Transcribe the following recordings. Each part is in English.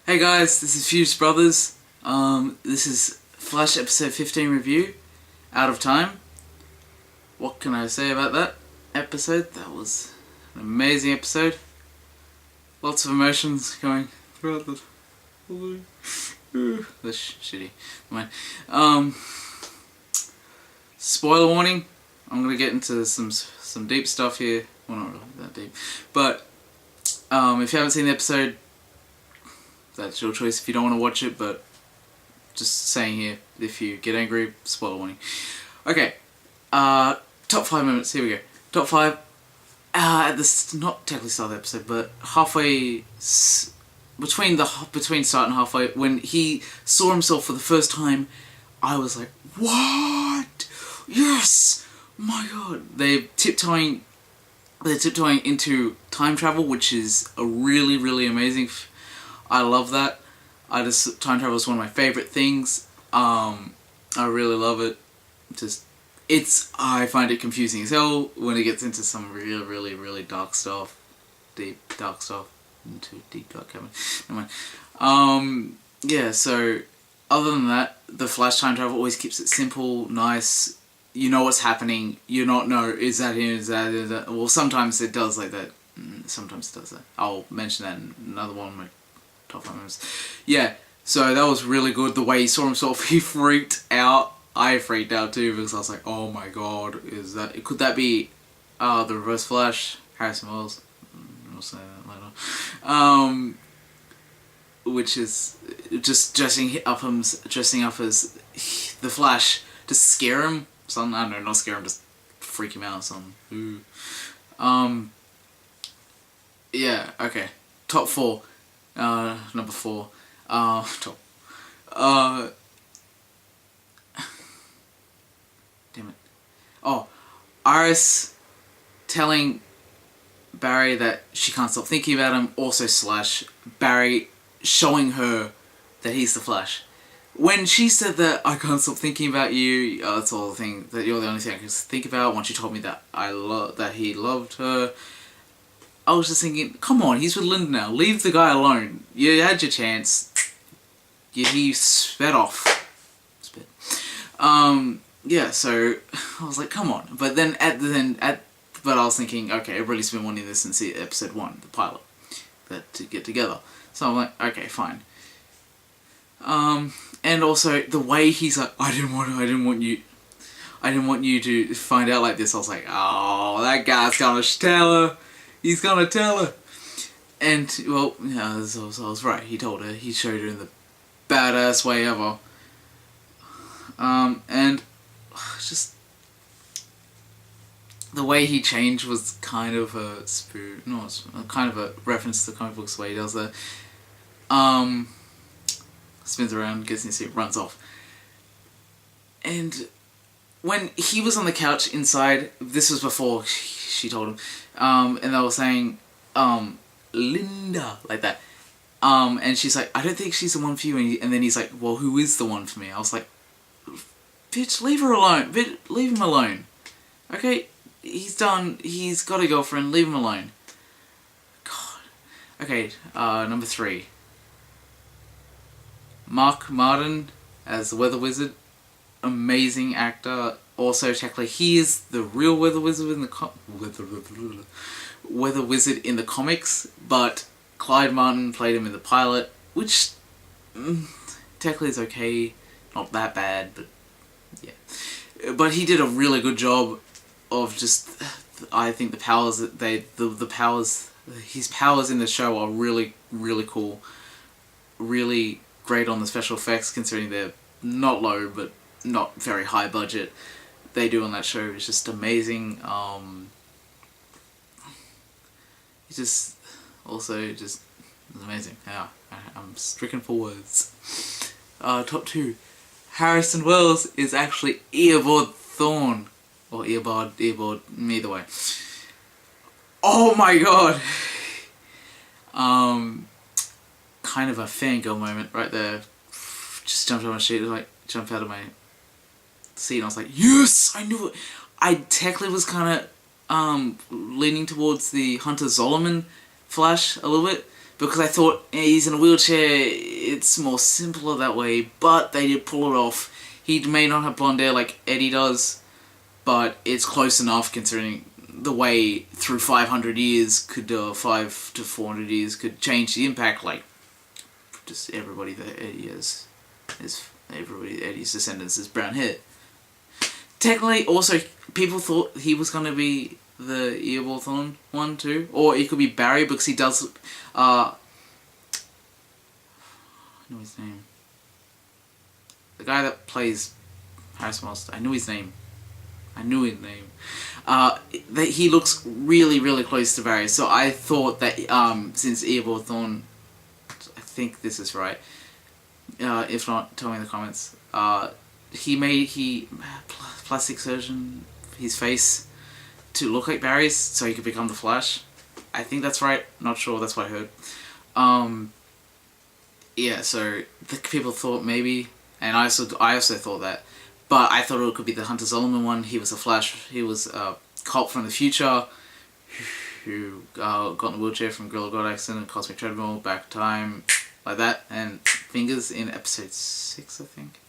Hey guys, this is Fuse Brothers. This is Flash episode 15 review. Out of time. What can I say about that episode? That was an amazing episode. Lots of emotions going throughout the... That's shitty. Mind. Spoiler warning. I'm gonna get into some deep stuff here. Well, not really that deep. But if you haven't seen the episode, that's your choice if you don't want to watch it, but just saying here, if you get angry, spoiler warning. Okay, top 5 moments, here we go. Top 5, at the, not technically start of the episode, but halfway, between start and halfway, when he saw himself for the first time, I was like, what? Yes! My god. They're tiptoeing into time travel, which is a really, really amazing. I love that. Time travel is one of my favorite things. I really love it. I find it confusing as hell when it gets into some really, really, really dark stuff. Deep, dark stuff. Into deep, dark Kevin. Never mind. Yeah, so, other than that, the Flash time travel always keeps it simple, nice. You know what's happening. You not know, is that him, is that... Well, sometimes it does like that. Sometimes it does that. I'll mention that in another one of my top 5 moments. Yeah, so that was really good. The way he saw himself, he freaked out. I freaked out too because I was like, oh my god, could that be the Reverse Flash? Harrison Wells? I'll say that later. Which is just dressing up as the Flash to scare him. Something, I don't know, not scare him, just freak him out or something. Ooh. Yeah, okay. Top 4. Number 4. Top. Damn it. Oh, Iris telling Barry that she can't stop thinking about him. Also / Barry showing her that he's the Flash. When she said that, I can't stop thinking about you, that's all the thing, that you're the only thing I can think about. Once she told me that that he loved her, I was just thinking, come on, he's with Linda now. Leave the guy alone. You had your chance. He sped off. Yeah, so I was like, come on. But then but I was thinking, okay, everybody's been wanting this since episode 1, the pilot, to get together. So I'm like, okay, fine. And also the way he's like, I didn't want you to find out like this. I was like, oh, that guy's gonna tell her. He's gonna tell her. And, well, yeah, I was right. He told her. He showed her in the badass way ever. And just the way he changed was kind of a kind of a reference to the comic books, the way he does that. Spins around, gets in his suit, runs off. And when he was on the couch inside, this was before she told him, and they were saying, Linda, like that. And she's like, I don't think she's the one for you. And then he's like, well, who is the one for me? I was like, bitch, leave her alone. Bitch, leave him alone. Okay, he's done. He's got a girlfriend. Leave him alone. God. Okay, number 3. Mark Martin as the Weather Wizard. Amazing actor. Also, technically, he is the real Weather Wizard in the Weather Wizard in the comics, but Clyde Martin played him in the pilot, which technically is okay, not that bad, but yeah. But he did a really good job of just, I think the powers that his powers in the show are really, really cool, really great on the special effects, considering they're not low, but not very high budget. They do on that show is just amazing. It's just also just amazing. Yeah, I'm stricken for words. Top 2. Harrison Wells is actually Eobard Thawne, or Eobard, either way. Oh my god. Kind of a fangirl moment right there. Just jumped on my seat, jumped out of my seat, and I was like, yes, I knew it. I technically was kind of leaning towards the Hunter Zolomon Flash a little bit, because I thought he's in a wheelchair, it's more simpler that way, but they did pull it off. He may not have blonde hair like Eddie does, but it's close enough considering the way through 500 years could, 5 to 400 years could change the impact, like, just everybody that Eddie is everybody Eddie's descendants is brown hair. Technically, also, people thought he was going to be the Eobard Thawne one too, or it could be Barry because he does. I know his name. The guy that plays Harrison Wells. I knew his name. That he looks really, really close to Barry. So I thought that since Eobard Thawne, I think this is right. If not, tell me in the comments. He plastic surgeon his face to look like Barry's so he could become the Flash. I think that's right. Not sure. That's what I heard. Yeah. So the people thought maybe, and I also thought that, but I thought it could be the Hunter Zolomon one. He was a Flash. He was a cop from the future who got in a wheelchair from Gorilla God accident, Cosmic Treadmill, back time, like that, and fingers in episode 6, I think.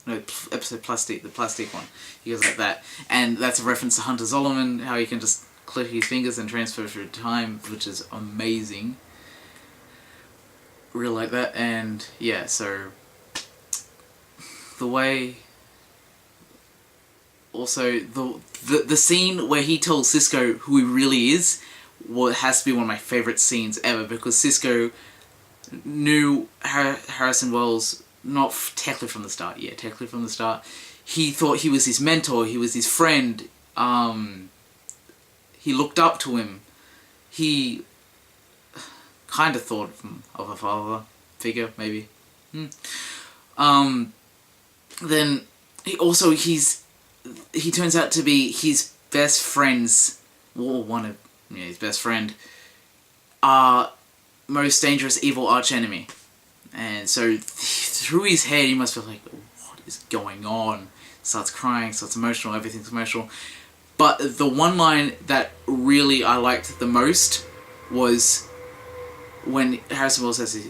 No, episode Plastic, the plastic one. He goes like that. And that's a reference to Hunter Zolomon, how he can just click his fingers and transfer through time, which is amazing. Really like that. And yeah, so the way... Also, the scene where he tells Cisco who he really is, has to be one of my favourite scenes ever, because Cisco knew Harrison Wells, not technically from the start, technically from the start. He thought he was his mentor, he was his friend, he looked up to him, he kind of thought of a father figure, maybe. Then, he turns out to be his best friend's, or one of his best friend, most dangerous evil archenemy. And so through his head he must feel like, what is going on? Starts crying, starts emotional, everything's emotional. But the one line that really I liked the most was when Harrison Wells has his,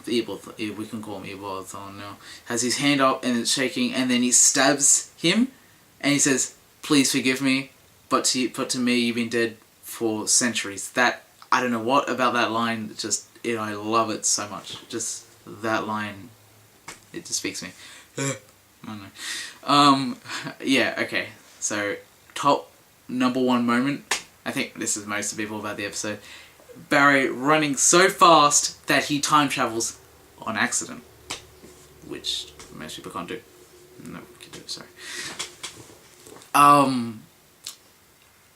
we can call him Eobard Thawne now, has his hand up and it's shaking, and then he stabs him and he says, "Please forgive me, but to me you've been dead for centuries." That, I don't know what about that line, I love it so much. Just that line, it just speaks to me. I don't know. Yeah, okay. So, top number one moment, I think this is most of the people about the episode. Barry running so fast that he time travels on accident. Which most people can't do. No, can do it, sorry.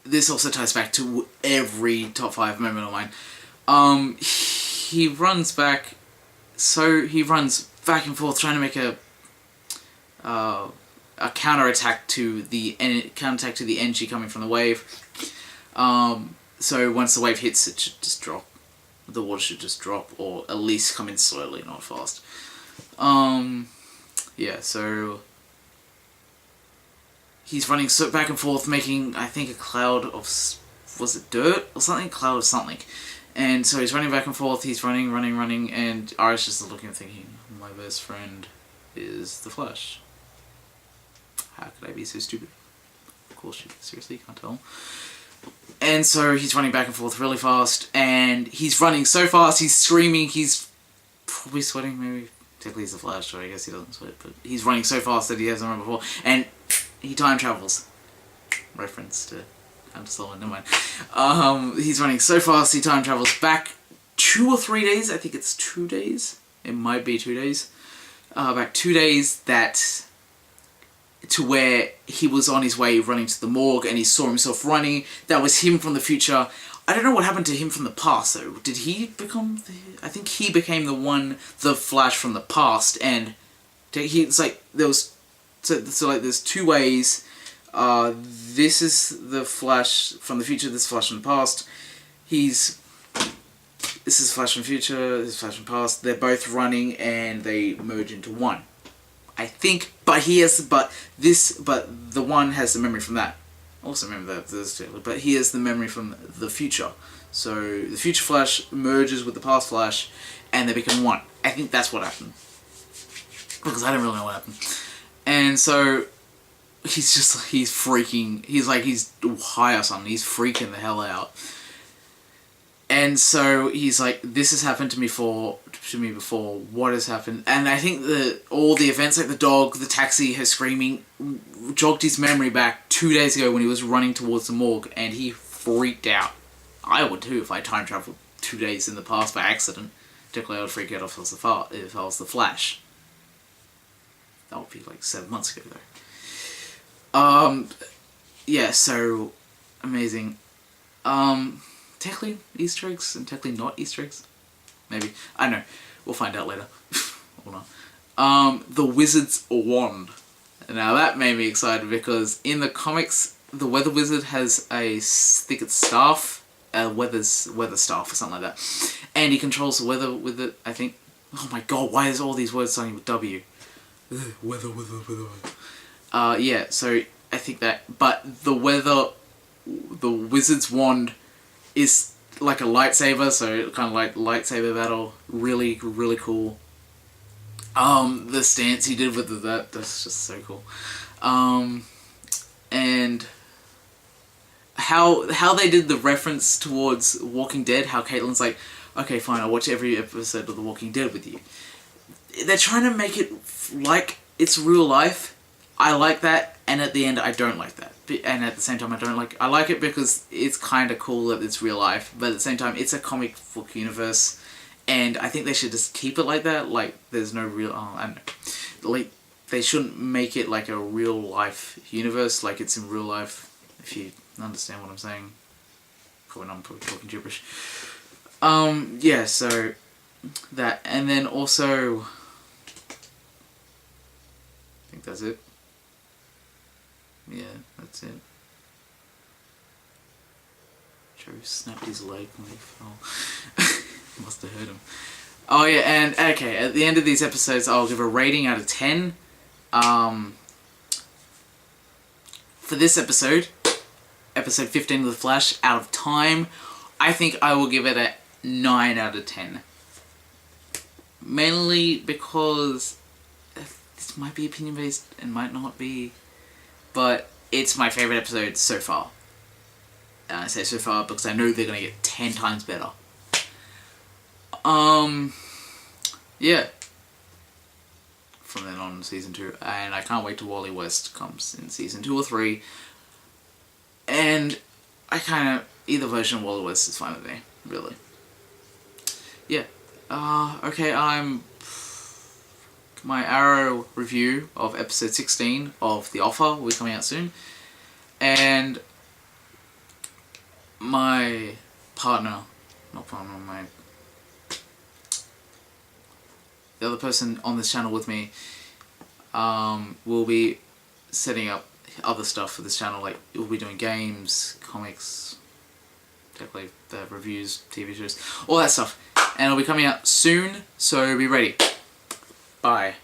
This also ties back to every top 5 moment of mine. He runs back and forth trying to make a counterattack to the energy coming from the wave. So once the wave hits, it should just drop. The water should just drop, or at least come in slowly, not fast. Yeah, so he's running back and forth, making, I think, a cloud of, was it dirt or something? Cloud of something. And so he's running back and forth, he's running, and Iris just looking and thinking, my best friend is the Flash. How could I be so stupid? Of course, seriously, can't tell. And so he's running back and forth really fast, and he's running so fast, he's screaming, he's probably sweating, maybe. Technically he's the Flash, so I guess he doesn't sweat, but he's running so fast that he hasn't run before, and he time travels. Reference to Hunter Zolomon, never mind. He's running so fast, he time travels back 2 or 3 days, I think it's 2 days, it might be 2 days, back 2 days, to where he was on his way running to the morgue and he saw himself running. That was him from the future. I don't know what happened to him from the past though. Did he become I think he became the Flash from the past, and it's like there was so like there's 2 ways. This is the Flash from the future, this is Flash from the past. This is Flash from the future, this is Flash from the past. They're both running and they merge into one, I think, but the one has the memory from that. also remember that there's Techly, but he is the memory from the future. So the future Flash merges with the past Flash, and they become one. I think that's what happened, because I don't really know what happened. And so he's freaking. He's high or something. He's freaking the hell out. And so he's like, "This has happened to me before. What has happened?" And I think all the events, like the dog, the taxi, her screaming, jogged his memory back 2 days ago when he was running towards the morgue, and he freaked out. I would too if I time traveled 2 days in the past by accident. Particularly, I would freak out if I was the Flash. That would be like 7 months ago though. Yeah. So amazing. Technically Easter eggs and technically not Easter eggs. Maybe. I don't know. We'll find out later. Or not. The Wizard's Wand. Now that made me excited because in the comics, the Weather Wizard has I think it's staff, weather staff or something like that, and he controls the weather with it. I think. Oh my god! Why is all these words starting with W? Weather. Yeah. So I think that, but the Wizard's Wand is like a lightsaber, so kind of like lightsaber battle. Really, really cool. The stance he did with that's just so cool. And how they did the reference towards Walking Dead, how Caitlin's like, okay, fine, I'll watch every episode of The Walking Dead with you. They're trying to make it like it's real life. I like that, and at the end, I don't like that. And at the same time, I like it because it's kind of cool that it's real life, but at the same time, it's a comic book universe, and I think they should just keep it like that. Like, there's no real, I don't know. Like, they shouldn't make it like a real life universe, like it's in real life, if you understand what I'm saying. Probably not, I'm probably talking gibberish. Yeah, so, that, and then also, I think that's it. Yeah, that's it. Joe snapped his leg when he fell. Must have hurt him. Oh yeah, and okay, at the end of these episodes, I'll give a rating out of 10. For this episode, episode 15 of The Flash, out of time, I think I will give it a 9 out of 10. Mainly because this might be opinion based and might not be, but it's my favourite episode so far. And I say so far because I know they're going to get 10 times better. Yeah. From then on, season 2. And I can't wait till Wally West comes in season 2 or 3. And I kind of, either version of Wally West is fine with me, really. Yeah. Okay, my Arrow review of episode 16 of The Offer will be coming out soon. And my the other person on this channel with me, will be setting up other stuff for this channel, like we'll be doing games, comics, technically the reviews, TV shows, all that stuff. And it'll be coming out soon, so be ready. Bye.